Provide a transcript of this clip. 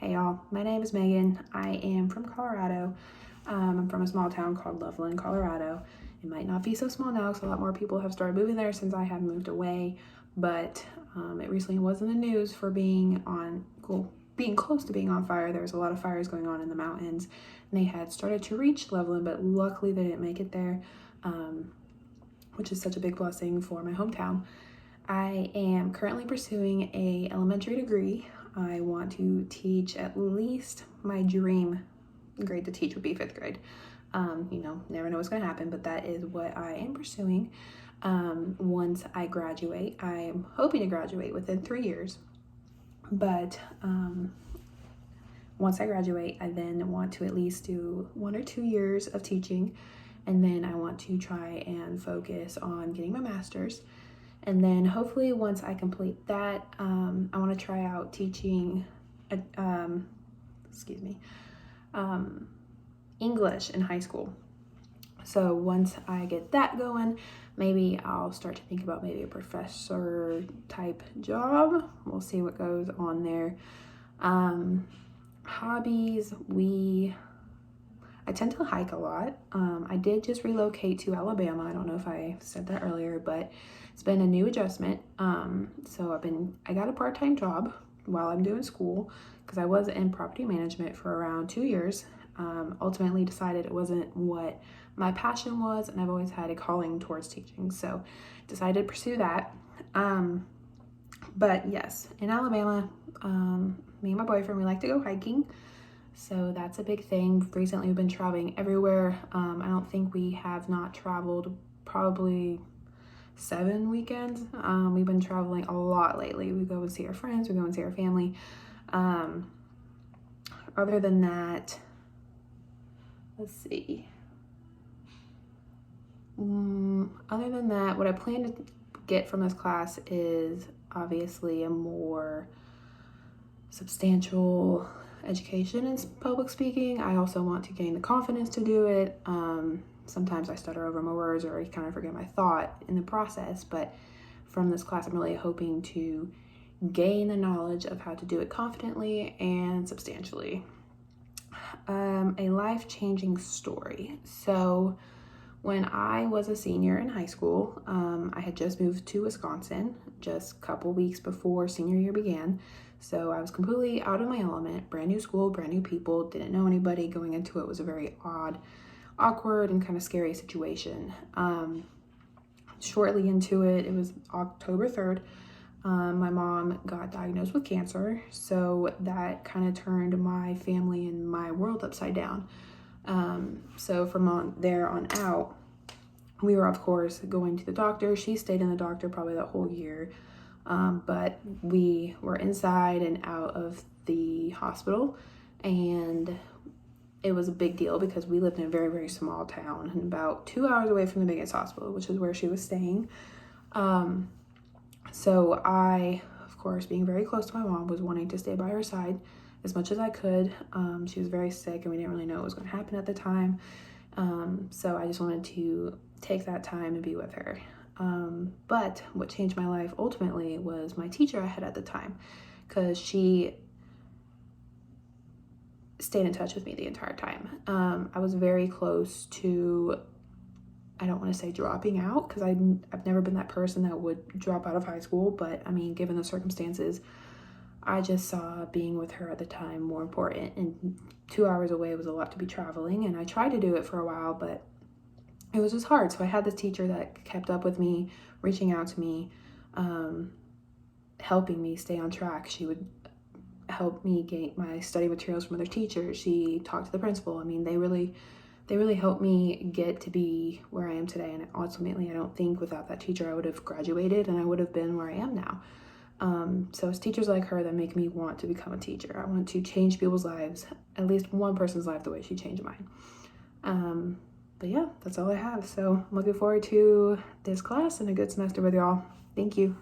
Hey y'all, my name is Megan. I am from Colorado. I'm from a small town called Loveland, Colorado. It might not be so small now because a lot more people have started moving there since I have moved away, but it recently was in the news for being close to being on fire. There was a lot of fires going on in the mountains, and they had started to reach Loveland, but luckily they didn't make it there, which is such a big blessing for my hometown. I am currently pursuing a elementary degree. I want to teach, at least my dream grade to teach would be 5th grade. Never know what's going to happen, but that is what I am pursuing. Once I graduate, I'm hoping to graduate within 3 years, but once I graduate, I then want to at least do 1 or 2 years of teaching, and then I want to try and focus on getting my master's. And then hopefully once I complete that, I want to try out teaching English in high school. So once I get that going, maybe I'll start to think about maybe a professor type job. We'll see what goes on there. Hobbies, I tend to hike a lot. I did just relocate to Alabama. I don't know if I said that earlier, but it's been a new adjustment. So I got a part-time job while I'm doing school because I was in property management for around 2 years. Ultimately decided it wasn't what my passion was, and I've always had a calling towards teaching. So decided to pursue that. But yes, in Alabama, me and my boyfriend, we like to go hiking. So that's a big thing. Recently, we've been traveling everywhere. I don't think we have not traveled probably 7 weekends. We've been traveling a lot lately. We go and see our friends. We go and see our family. Other than that, let's see. Other than that, what I plan to get from this class is obviously a more substantial education in public speaking. I also want to gain the confidence to do it. Sometimes I stutter over my words or I kind of forget my thought in the process, but from this class, I'm really hoping to gain the knowledge of how to do it confidently and substantially. A life-changing story. So when I was a senior in high school, I had just moved to Wisconsin just a couple weeks before senior year began. So I was completely out of my element, brand new school, brand new people, didn't know anybody. Going into it was a very awkward and kind of scary situation. Shortly into it was October 3rd. My mom got diagnosed with cancer, so that kind of turned my family and my world upside down. So from there on out, we were of course going to the doctor. She stayed in the doctor probably that whole year. But we were inside and out of the hospital, and it was a big deal because we lived in a very, very small town and about 2 hours away from the biggest hospital, which is where she was staying. So I, of course, being very close to my mom, was wanting to stay by her side as much as I could. She was very sick and we didn't really know what was going to happen at the time. So I just wanted to take that time and be with her. But what changed my life ultimately was my teacher I had at the time, because she stayed in touch with me the entire time. I was very close to, I don't want to say dropping out, because I've never been that person that would drop out of high school, but I mean, given the circumstances, I just saw being with her at the time more important, and 2 hours away was a lot to be traveling, and I tried to do it for a while, but it was just hard. So I had this teacher that kept up with me, reaching out to me, helping me stay on track. She would help me get my study materials from other teachers. She talked to the principal. I mean, they really helped me get to be where I am today. And ultimately, I don't think without that teacher I would have graduated and I would have been where I am now. So it's teachers like her that make me want to become a teacher. I want to change people's lives, at least one person's life, the way she changed mine. But yeah, that's all I have. So I'm looking forward to this class and a good semester with y'all. Thank you.